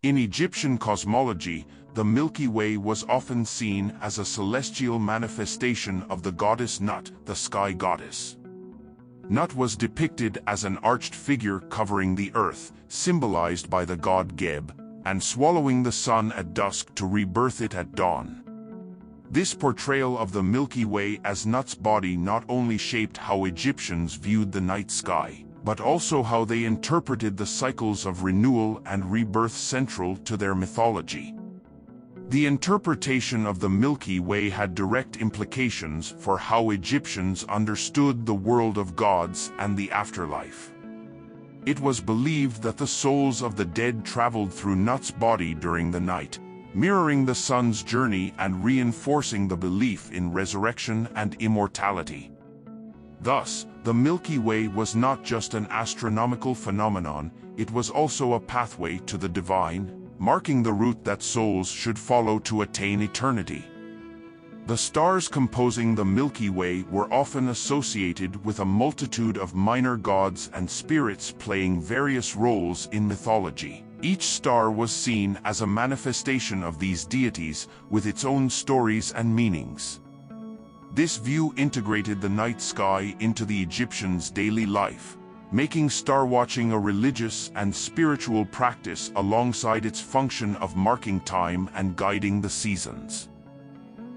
In Egyptian cosmology, the Milky Way was often seen as a celestial manifestation of the goddess Nut, the sky goddess. Nut was depicted as an arched figure covering the earth, symbolized by the god Geb, and swallowing the sun at dusk to rebirth it at dawn. This portrayal of the Milky Way as Nut's body not only shaped how Egyptians viewed the night sky, but also how they interpreted the cycles of renewal and rebirth central to their mythology. The interpretation of the Milky Way had direct implications for how Egyptians understood the world of gods and the afterlife. It was believed that the souls of the dead traveled through Nut's body during the night, mirroring the sun's journey and reinforcing the belief in resurrection and immortality. Thus, the Milky Way was not just an astronomical phenomenon, it was also a pathway to the divine, marking the route that souls should follow to attain eternity. The stars composing the Milky Way were often associated with a multitude of minor gods and spirits playing various roles in mythology. Each star was seen as a manifestation of these deities, with its own stories and meanings. This view integrated the night sky into the Egyptians' daily life, making star-watching a religious and spiritual practice alongside its function of marking time and guiding the seasons.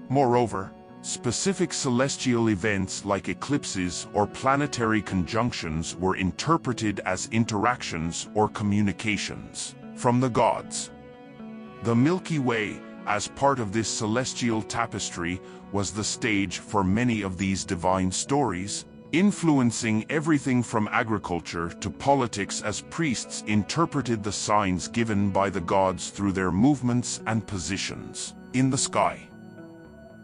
Moreover, specific celestial events like eclipses or planetary conjunctions were interpreted as interactions or communications from the gods. The Milky Way, as part of this celestial tapestry, was the stage for many of these divine stories, influencing everything from agriculture to politics as priests interpreted the signs given by the gods through their movements and positions in the sky.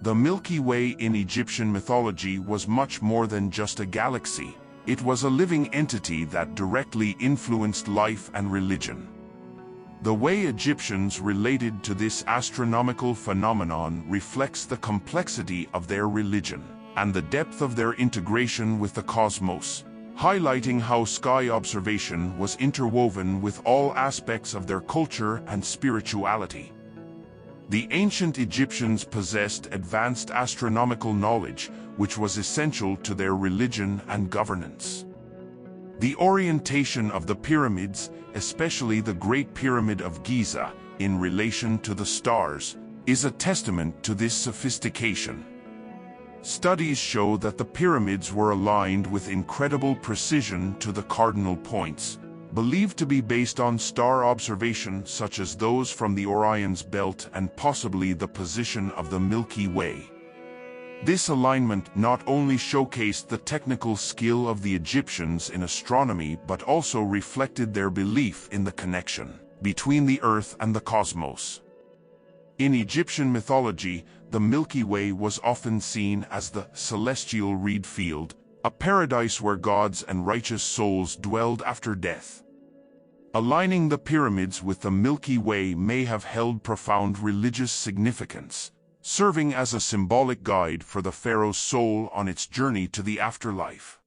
The Milky Way in Egyptian mythology was much more than just a galaxy. It was a living entity that directly influenced life and religion. The way Egyptians related to this astronomical phenomenon reflects the complexity of their religion and the depth of their integration with the cosmos, highlighting how sky observation was interwoven with all aspects of their culture and spirituality. The ancient Egyptians possessed advanced astronomical knowledge, which was essential to their religion and governance. The orientation of the pyramids, especially the Great Pyramid of Giza, in relation to the stars, is a testament to this sophistication. Studies show that the pyramids were aligned with incredible precision to the cardinal points, believed to be based on star observation such as those from the Orion's belt and possibly the position of the Milky Way. This alignment not only showcased the technical skill of the Egyptians in astronomy but also reflected their belief in the connection between the Earth and the cosmos. In Egyptian mythology, the Milky Way was often seen as the celestial reed field, a paradise where gods and righteous souls dwelled after death. Aligning the pyramids with the Milky Way may have held profound religious significance, serving as a symbolic guide for the pharaoh's soul on its journey to the afterlife.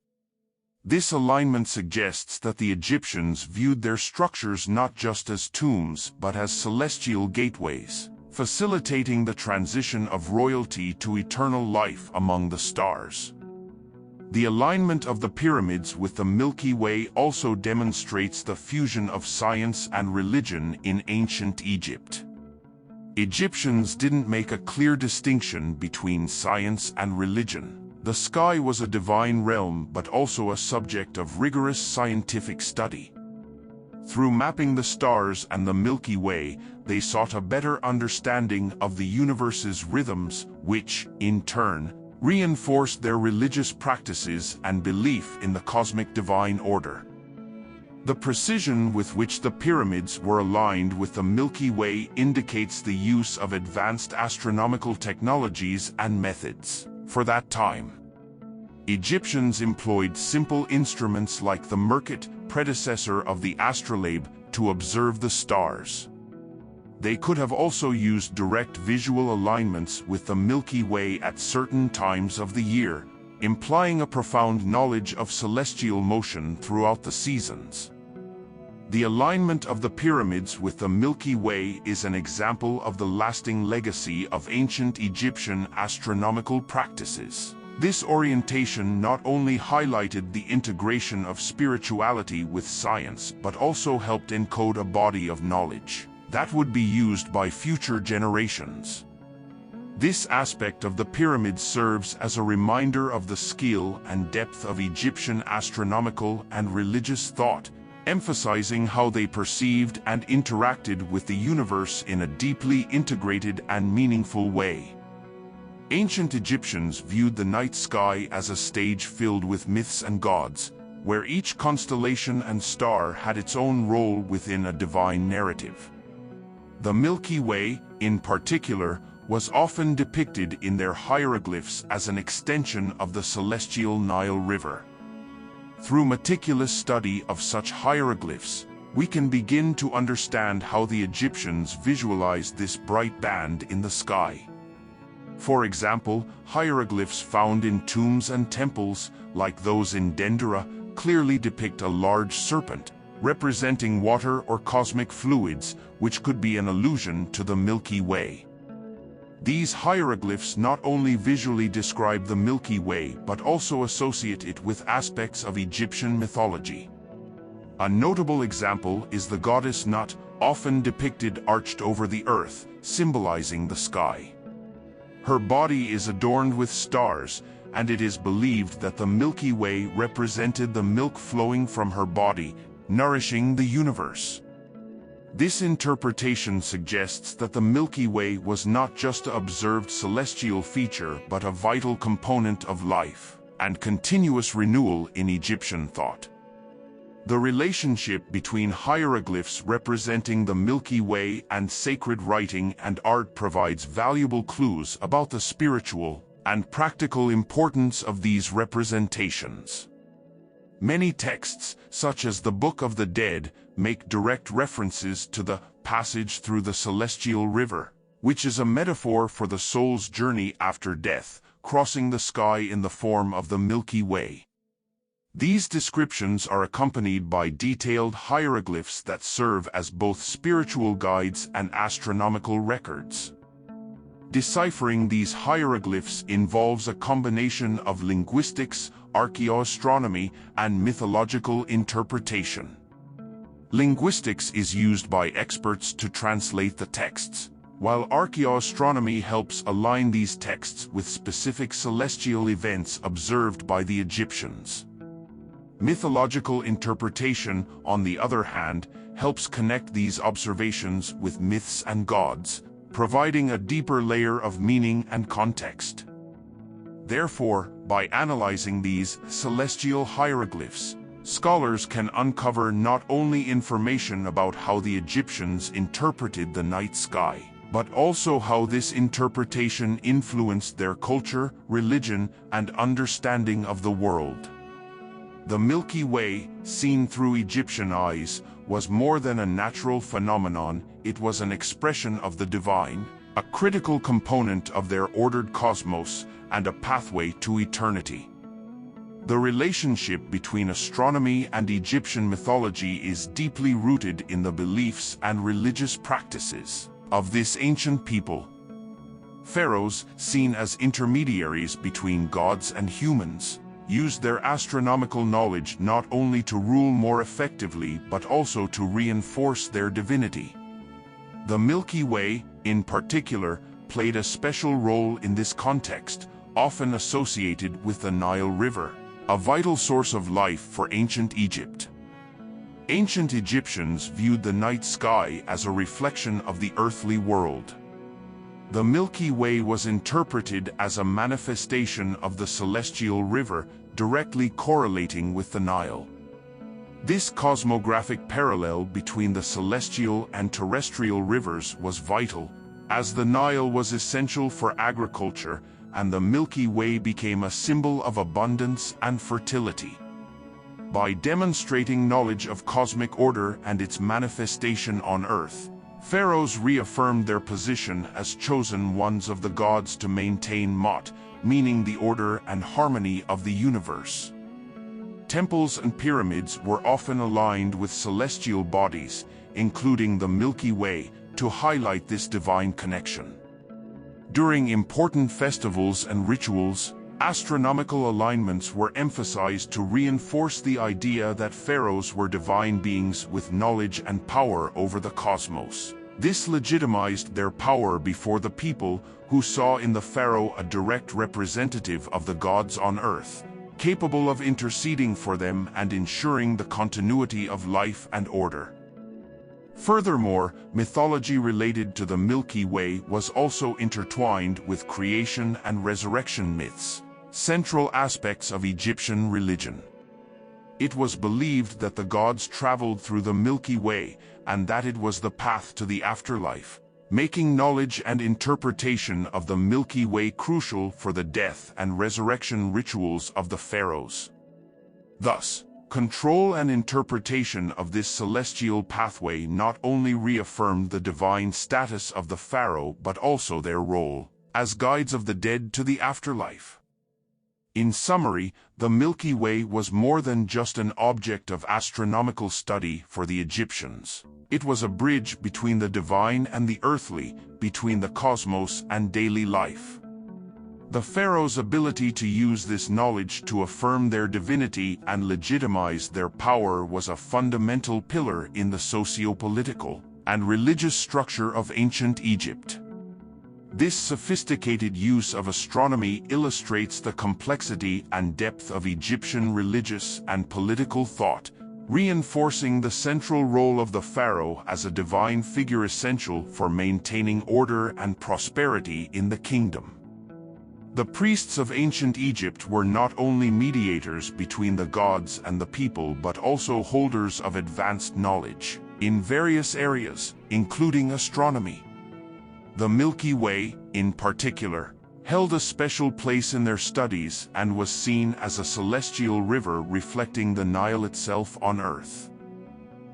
This alignment suggests that the Egyptians viewed their structures not just as tombs but as celestial gateways, facilitating the transition of royalty to eternal life among the stars. The alignment of the pyramids with the Milky Way also demonstrates the fusion of science and religion in ancient Egypt. Egyptians didn't make a clear distinction between science and religion. The sky was a divine realm but also a subject of rigorous scientific study. Through mapping the stars and the Milky Way, they sought a better understanding of the universe's rhythms, which, in turn, reinforced their religious practices and belief in the cosmic divine order. The precision with which the pyramids were aligned with the Milky Way indicates the use of advanced astronomical technologies and methods. For that time, Egyptians employed simple instruments like the Merkit, predecessor of the astrolabe, to observe the stars. They could have also used direct visual alignments with the Milky Way at certain times of the year, implying a profound knowledge of celestial motion throughout the seasons. The alignment of the pyramids with the Milky Way is an example of the lasting legacy of ancient Egyptian astronomical practices. This orientation not only highlighted the integration of spirituality with science, but also helped encode a body of knowledge that would be used by future generations. This aspect of the pyramid serves as a reminder of the skill and depth of Egyptian astronomical and religious thought, emphasizing how they perceived and interacted with the universe in a deeply integrated and meaningful way. Ancient Egyptians viewed the night sky as a stage filled with myths and gods, where each constellation and star had its own role within a divine narrative. The Milky Way, in particular, was often depicted in their hieroglyphs as an extension of the celestial Nile River. Through meticulous study of such hieroglyphs, we can begin to understand how the Egyptians visualized this bright band in the sky. For example, hieroglyphs found in tombs and temples, like those in Dendera, clearly depict a large serpent, representing water or cosmic fluids, which could be an allusion to the Milky Way. These hieroglyphs not only visually describe the Milky Way but also associate it with aspects of Egyptian mythology. A notable example is the goddess Nut, often depicted arched over the earth, symbolizing the sky. Her body is adorned with stars, and it is believed that the Milky Way represented the milk flowing from her body, nourishing the universe. This interpretation suggests that the Milky Way was not just an observed celestial feature but a vital component of life and continuous renewal in Egyptian thought. The relationship between hieroglyphs representing the Milky Way and sacred writing and art provides valuable clues about the spiritual and practical importance of these representations. Many texts, such as the Book of the Dead, make direct references to the passage through the celestial river, which is a metaphor for the soul's journey after death, crossing the sky in the form of the Milky Way. These descriptions are accompanied by detailed hieroglyphs that serve as both spiritual guides and astronomical records. Deciphering these hieroglyphs involves a combination of linguistics, archaeoastronomy, and mythological interpretation. Linguistics is used by experts to translate the texts, while archaeoastronomy helps align these texts with specific celestial events observed by the Egyptians. Mythological interpretation, on the other hand, helps connect these observations with myths and gods, providing a deeper layer of meaning and context. Therefore, by analyzing these celestial hieroglyphs, scholars can uncover not only information about how the Egyptians interpreted the night sky, but also how this interpretation influenced their culture, religion, and understanding of the world. The Milky Way, seen through Egyptian eyes, was more than a natural phenomenon, it was an expression of the divine, a critical component of their ordered cosmos, and a pathway to eternity. The relationship between astronomy and Egyptian mythology is deeply rooted in the beliefs and religious practices of this ancient people. Pharaohs, seen as intermediaries between gods and humans, used their astronomical knowledge not only to rule more effectively but also to reinforce their divinity. The Milky Way, in particular, played a special role in this context, often associated with the Nile River, a vital source of life for ancient Egypt. Ancient Egyptians viewed the night sky as a reflection of the earthly world. The Milky Way was interpreted as a manifestation of the celestial river, directly correlating with the Nile. This cosmographic parallel between the celestial and terrestrial rivers was vital, as the Nile was essential for agriculture, and the Milky Way became a symbol of abundance and fertility. By demonstrating knowledge of cosmic order and its manifestation on Earth, pharaohs reaffirmed their position as chosen ones of the gods to maintain Mot, meaning the order and harmony of the universe. Temples and pyramids were often aligned with celestial bodies, including the Milky Way, to highlight this divine connection. During important festivals and rituals, astronomical alignments were emphasized to reinforce the idea that pharaohs were divine beings with knowledge and power over the cosmos. This legitimized their power before the people, who saw in the pharaoh a direct representative of the gods on earth, capable of interceding for them and ensuring the continuity of life and order. Furthermore, mythology related to the Milky Way was also intertwined with creation and resurrection myths, central aspects of Egyptian religion. It was believed that the gods traveled through the Milky Way and that it was the path to the afterlife, making knowledge and interpretation of the Milky Way crucial for the death and resurrection rituals of the pharaohs. Thus, control and interpretation of this celestial pathway not only reaffirmed the divine status of the pharaoh but also their role as guides of the dead to the afterlife. In summary, the Milky Way was more than just an object of astronomical study for the Egyptians. It was a bridge between the divine and the earthly, between the cosmos and daily life. The pharaoh's ability to use this knowledge to affirm their divinity and legitimize their power was a fundamental pillar in the socio-political and religious structure of ancient Egypt. This sophisticated use of astronomy illustrates the complexity and depth of Egyptian religious and political thought, reinforcing the central role of the pharaoh as a divine figure essential for maintaining order and prosperity in the kingdom. The priests of ancient Egypt were not only mediators between the gods and the people but also holders of advanced knowledge in various areas, including astronomy. The Milky Way, in particular, held a special place in their studies and was seen as a celestial river reflecting the Nile itself on earth.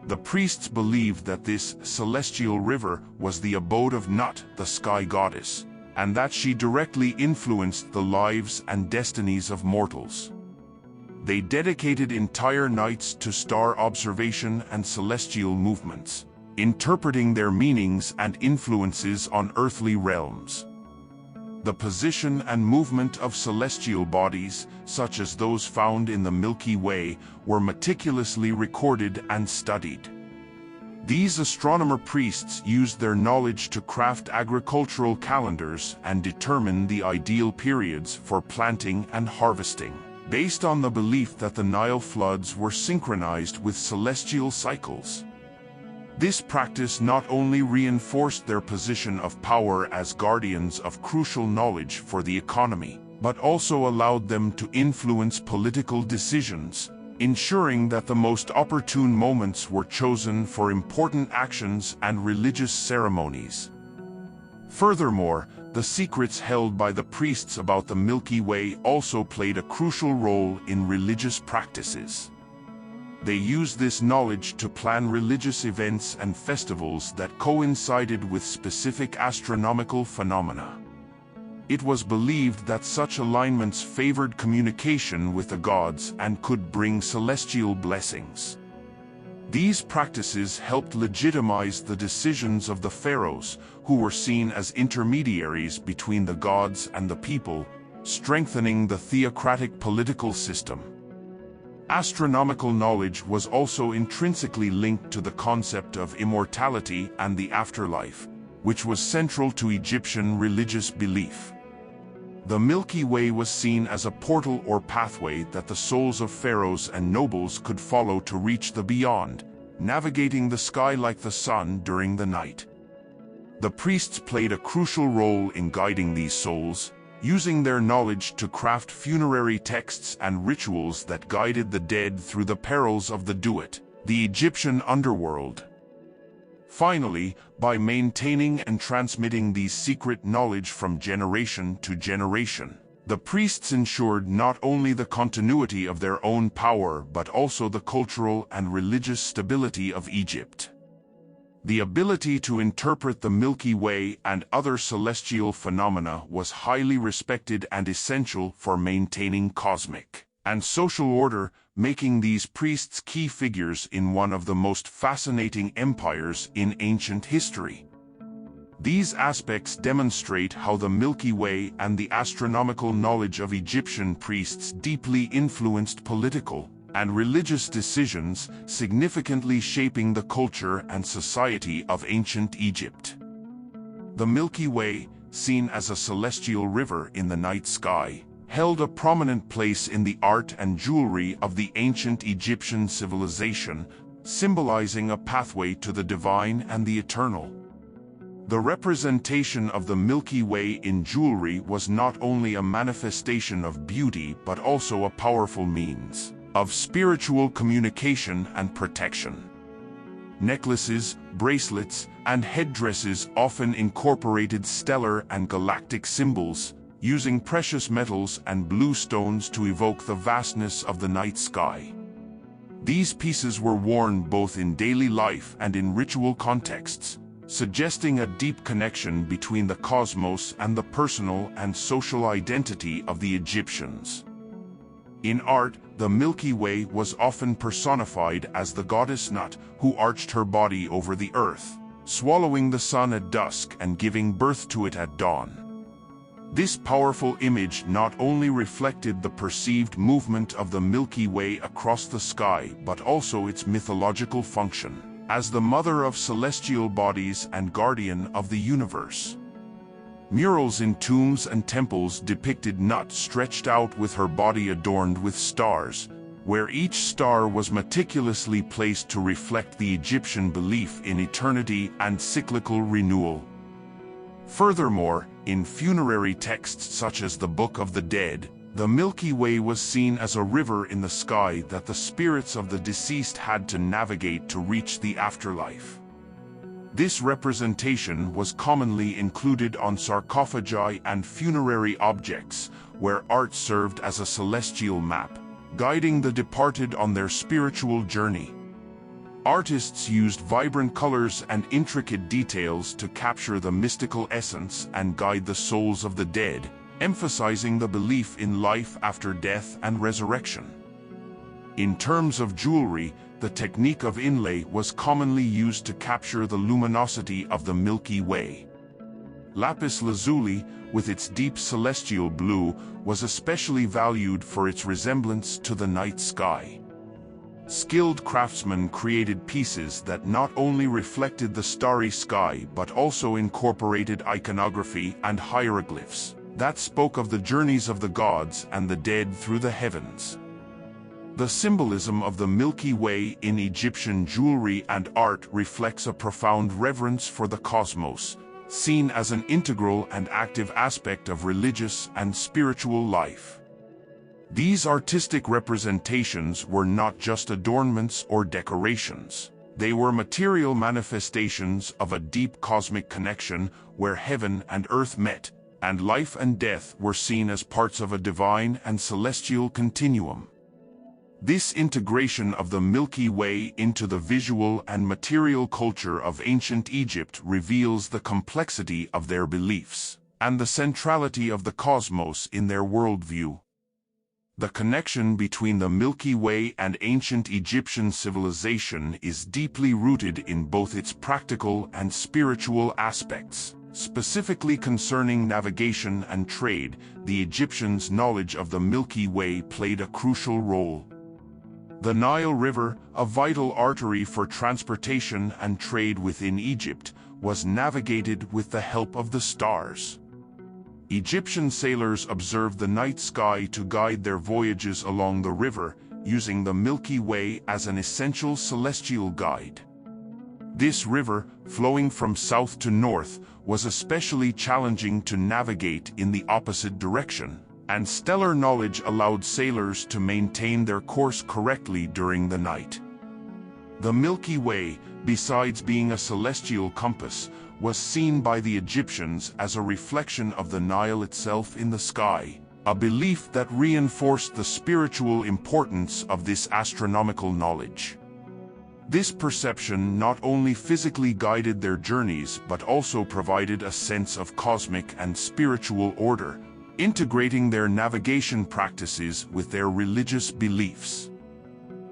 The priests believed that this celestial river was the abode of Nut, the sky goddess, and that she directly influenced the lives and destinies of mortals. They dedicated entire nights to star observation and celestial movements, interpreting their meanings and influences on earthly realms. The position and movement of celestial bodies, such as those found in the Milky Way, were meticulously recorded and studied. These astronomer priests used their knowledge to craft agricultural calendars and determine the ideal periods for planting and harvesting, based on the belief that the Nile floods were synchronized with celestial cycles. This practice not only reinforced their position of power as guardians of crucial knowledge for the economy, but also allowed them to influence political decisions, ensuring that the most opportune moments were chosen for important actions and religious ceremonies. Furthermore, the secrets held by the priests about the Milky Way also played a crucial role in religious practices. They used this knowledge to plan religious events and festivals that coincided with specific astronomical phenomena. It was believed that such alignments favored communication with the gods and could bring celestial blessings. These practices helped legitimize the decisions of the pharaohs, who were seen as intermediaries between the gods and the people, strengthening the theocratic political system. Astronomical knowledge was also intrinsically linked to the concept of immortality and the afterlife, which was central to Egyptian religious belief. The Milky Way was seen as a portal or pathway that the souls of pharaohs and nobles could follow to reach the beyond, navigating the sky like the sun during the night. The priests played a crucial role in guiding these souls, using their knowledge to craft funerary texts and rituals that guided the dead through the perils of the Duat, the Egyptian underworld. Finally, by maintaining and transmitting these secret knowledge from generation to generation, the priests ensured not only the continuity of their own power but also the cultural and religious stability of Egypt. The ability to interpret the Milky Way and other celestial phenomena was highly respected and essential for maintaining cosmic and social order, making these priests key figures in one of the most fascinating empires in ancient history. These aspects demonstrate how the Milky Way and the astronomical knowledge of Egyptian priests deeply influenced political and religious decisions, significantly shaping the culture and society of ancient Egypt. The Milky Way, seen as a celestial river in the night sky, held a prominent place in the art and jewelry of the ancient Egyptian civilization, symbolizing a pathway to the divine and the eternal. The representation of the Milky Way in jewelry was not only a manifestation of beauty but also a powerful means of spiritual communication and protection. Necklaces, bracelets, and headdresses often incorporated stellar and galactic symbols, using precious metals and blue stones to evoke the vastness of the night sky. These pieces were worn both in daily life and in ritual contexts, suggesting a deep connection between the cosmos and the personal and social identity of the Egyptians. In art, the Milky Way was often personified as the goddess Nut, who arched her body over the earth, swallowing the sun at dusk and giving birth to it at dawn. This powerful image not only reflected the perceived movement of the Milky Way across the sky but also its mythological function as the mother of celestial bodies and guardian of the universe. Murals in tombs and temples depicted Nut stretched out with her body adorned with stars, where each star was meticulously placed to reflect the Egyptian belief in eternity and cyclical renewal. Furthermore, in funerary texts such as the Book of the Dead, the Milky Way was seen as a river in the sky that the spirits of the deceased had to navigate to reach the afterlife. This representation was commonly included on sarcophagi and funerary objects, where art served as a celestial map, guiding the departed on their spiritual journey. Artists used vibrant colors and intricate details to capture the mystical essence and guide the souls of the dead, emphasizing the belief in life after death and resurrection. In terms of jewelry, the technique of inlay was commonly used to capture the luminosity of the Milky Way. Lapis lazuli, with its deep celestial blue, was especially valued for its resemblance to the night sky. Skilled craftsmen created pieces that not only reflected the starry sky but also incorporated iconography and hieroglyphs that spoke of the journeys of the gods and the dead through the heavens. The symbolism of the Milky Way in Egyptian jewelry and art reflects a profound reverence for the cosmos, seen as an integral and active aspect of religious and spiritual life. These artistic representations were not just adornments or decorations. They were material manifestations of a deep cosmic connection where heaven and earth met, and life and death were seen as parts of a divine and celestial continuum. This integration of the Milky Way into the visual and material culture of ancient Egypt reveals the complexity of their beliefs and the centrality of the cosmos in their worldview. The connection between the Milky Way and ancient Egyptian civilization is deeply rooted in both its practical and spiritual aspects. Specifically concerning navigation and trade, the Egyptians' knowledge of the Milky Way played a crucial role. The Nile River, a vital artery for transportation and trade within Egypt, was navigated with the help of the stars. Egyptian sailors observed the night sky to guide their voyages along the river, using the Milky Way as an essential celestial guide. This river, flowing from south to north, was especially challenging to navigate in the opposite direction, and stellar knowledge allowed sailors to maintain their course correctly during the night. The Milky Way, besides being a celestial compass, was seen by the Egyptians as a reflection of the Nile itself in the sky, a belief that reinforced the spiritual importance of this astronomical knowledge. This perception not only physically guided their journeys but also provided a sense of cosmic and spiritual order, integrating their navigation practices with their religious beliefs.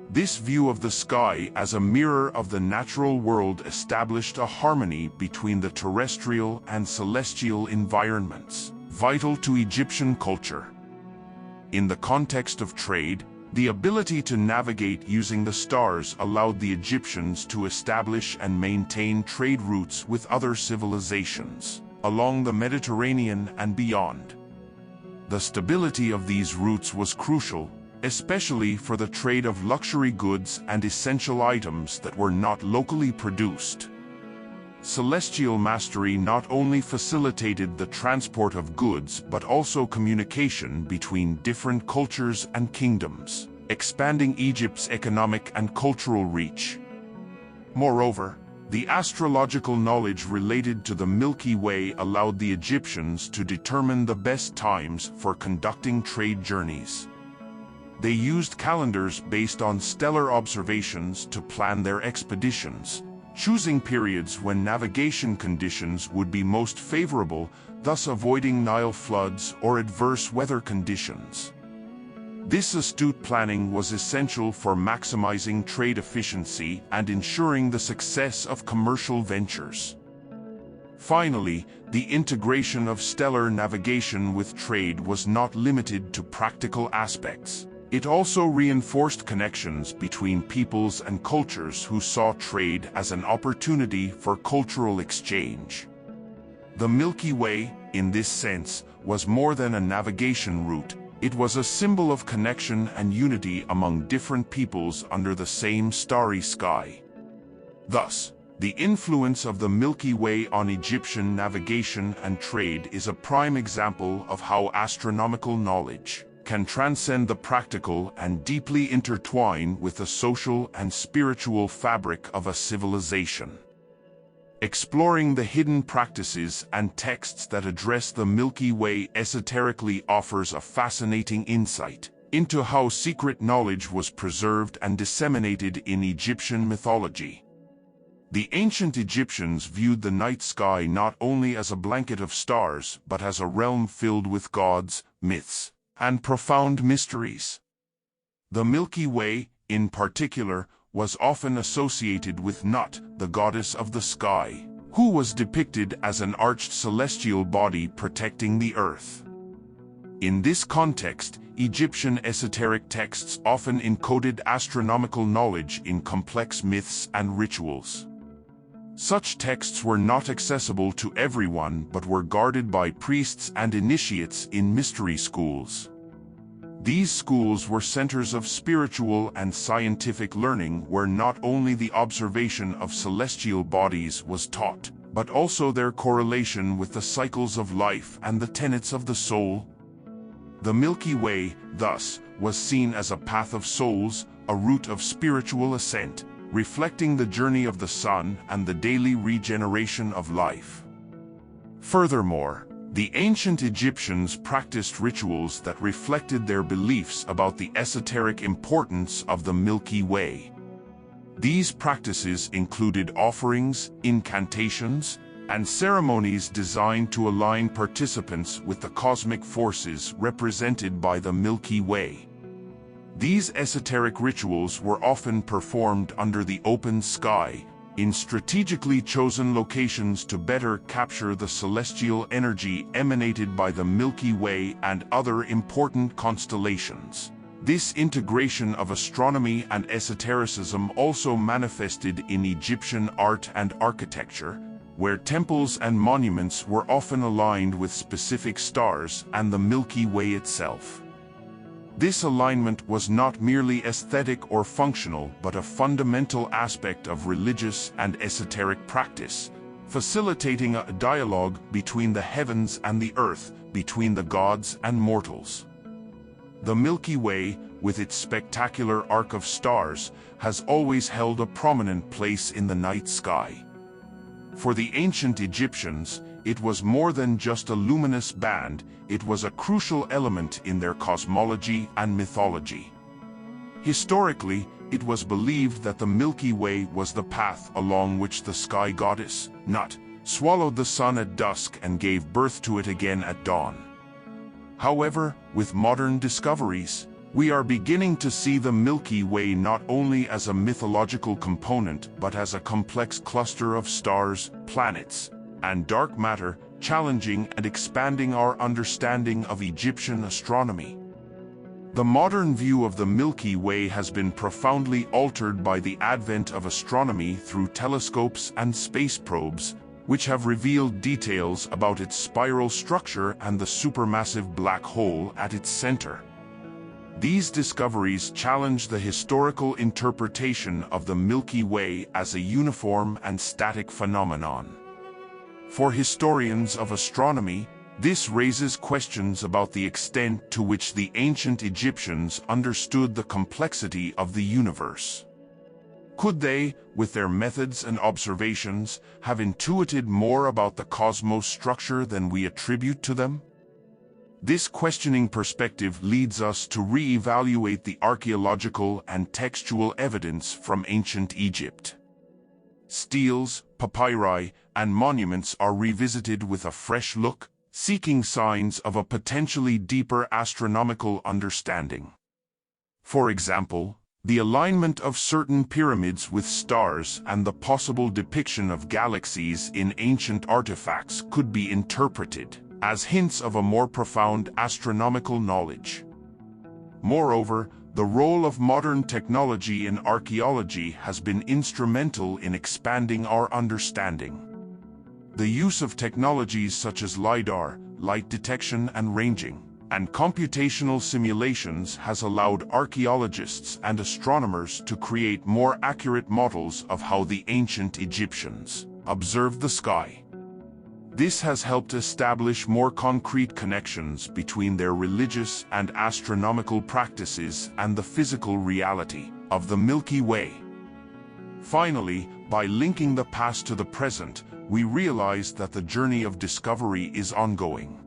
This view of the sky as a mirror of the natural world established a harmony between the terrestrial and celestial environments, vital to Egyptian culture. In the context of trade, the ability to navigate using the stars allowed the Egyptians to establish and maintain trade routes with other civilizations, along the Mediterranean and beyond. The stability of these routes was crucial, especially for the trade of luxury goods and essential items that were not locally produced. Celestial mastery not only facilitated the transport of goods but also communication between different cultures and kingdoms, expanding Egypt's economic and cultural reach. Moreover, the astrological knowledge related to the Milky Way allowed the Egyptians to determine the best times for conducting trade journeys. They used calendars based on stellar observations to plan their expeditions, choosing periods when navigation conditions would be most favorable, thus avoiding Nile floods or adverse weather conditions. This astute planning was essential for maximizing trade efficiency and ensuring the success of commercial ventures. Finally, the integration of stellar navigation with trade was not limited to practical aspects. It also reinforced connections between peoples and cultures who saw trade as an opportunity for cultural exchange. The Milky Way, in this sense, was more than a navigation route. It was a symbol of connection and unity among different peoples under the same starry sky. Thus, the influence of the Milky Way on Egyptian navigation and trade is a prime example of how astronomical knowledge can transcend the practical and deeply intertwine with the social and spiritual fabric of a civilization. Exploring the hidden practices and texts that address the Milky Way esoterically offers a fascinating insight into how secret knowledge was preserved and disseminated in Egyptian mythology. The ancient Egyptians viewed the night sky not only as a blanket of stars but as a realm filled with gods, myths, and profound mysteries. The Milky Way, in particular, was often associated with Nut, the goddess of the sky, who was depicted as an arched celestial body protecting the earth. In this context, Egyptian esoteric texts often encoded astronomical knowledge in complex myths and rituals. Such texts were not accessible to everyone but were guarded by priests and initiates in mystery schools. These schools were centers of spiritual and scientific learning where not only the observation of celestial bodies was taught, but also their correlation with the cycles of life and the tenets of the soul. The Milky Way, thus, was seen as a path of souls, a route of spiritual ascent, reflecting the journey of the sun and the daily regeneration of life. Furthermore, the ancient Egyptians practiced rituals that reflected their beliefs about the esoteric importance of the Milky Way. These practices included offerings, incantations, and ceremonies designed to align participants with the cosmic forces represented by the Milky Way. These esoteric rituals were often performed under the open sky, in strategically chosen locations to better capture the celestial energy emanated by the Milky Way and other important constellations. This integration of astronomy and esotericism also manifested in Egyptian art and architecture, where temples and monuments were often aligned with specific stars and the Milky Way itself. This alignment was not merely aesthetic or functional but a fundamental aspect of religious and esoteric practice, facilitating a dialogue between the heavens and the earth, between the gods and mortals. The Milky Way, with its spectacular arc of stars, has always held a prominent place in the night sky. For the ancient Egyptians, it was more than just a luminous band, it was a crucial element in their cosmology and mythology. Historically, it was believed that the Milky Way was the path along which the sky goddess, Nut, swallowed the sun at dusk and gave birth to it again at dawn. However, with modern discoveries, we are beginning to see the Milky Way not only as a mythological component but as a complex cluster of stars, planets, and dark matter, challenging and expanding our understanding of Egyptian astronomy. The modern view of the Milky Way has been profoundly altered by the advent of astronomy through telescopes and space probes, which have revealed details about its spiral structure and the supermassive black hole at its center. These discoveries challenge the historical interpretation of the Milky Way as a uniform and static phenomenon. For historians of astronomy, this raises questions about the extent to which the ancient Egyptians understood the complexity of the universe. Could they, with their methods and observations, have intuited more about the cosmos structure than we attribute to them? This questioning perspective leads us to re-evaluate the archaeological and textual evidence from ancient Egypt. Steles, papyri, and monuments are revisited with a fresh look, seeking signs of a potentially deeper astronomical understanding. For example, the alignment of certain pyramids with stars and the possible depiction of galaxies in ancient artifacts could be interpreted as hints of a more profound astronomical knowledge. Moreover, the role of modern technology in archaeology has been instrumental in expanding our understanding. The use of technologies such as LiDAR, light detection and ranging, and computational simulations has allowed archaeologists and astronomers to create more accurate models of how the ancient Egyptians observed the sky. This has helped establish more concrete connections between their religious and astronomical practices and the physical reality of the Milky Way. Finally, by linking the past to the present, we realize that the journey of discovery is ongoing.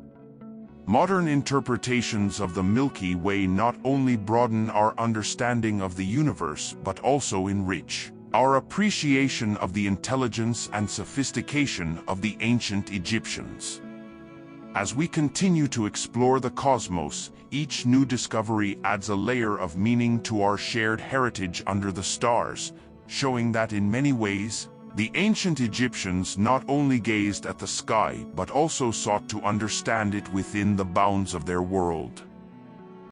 Modern interpretations of the Milky Way not only broaden our understanding of the universe but also enrich our appreciation of the intelligence and sophistication of the ancient Egyptians. As we continue to explore the cosmos, each new discovery adds a layer of meaning to our shared heritage under the stars, showing that in many ways, the ancient Egyptians not only gazed at the sky but also sought to understand it within the bounds of their world.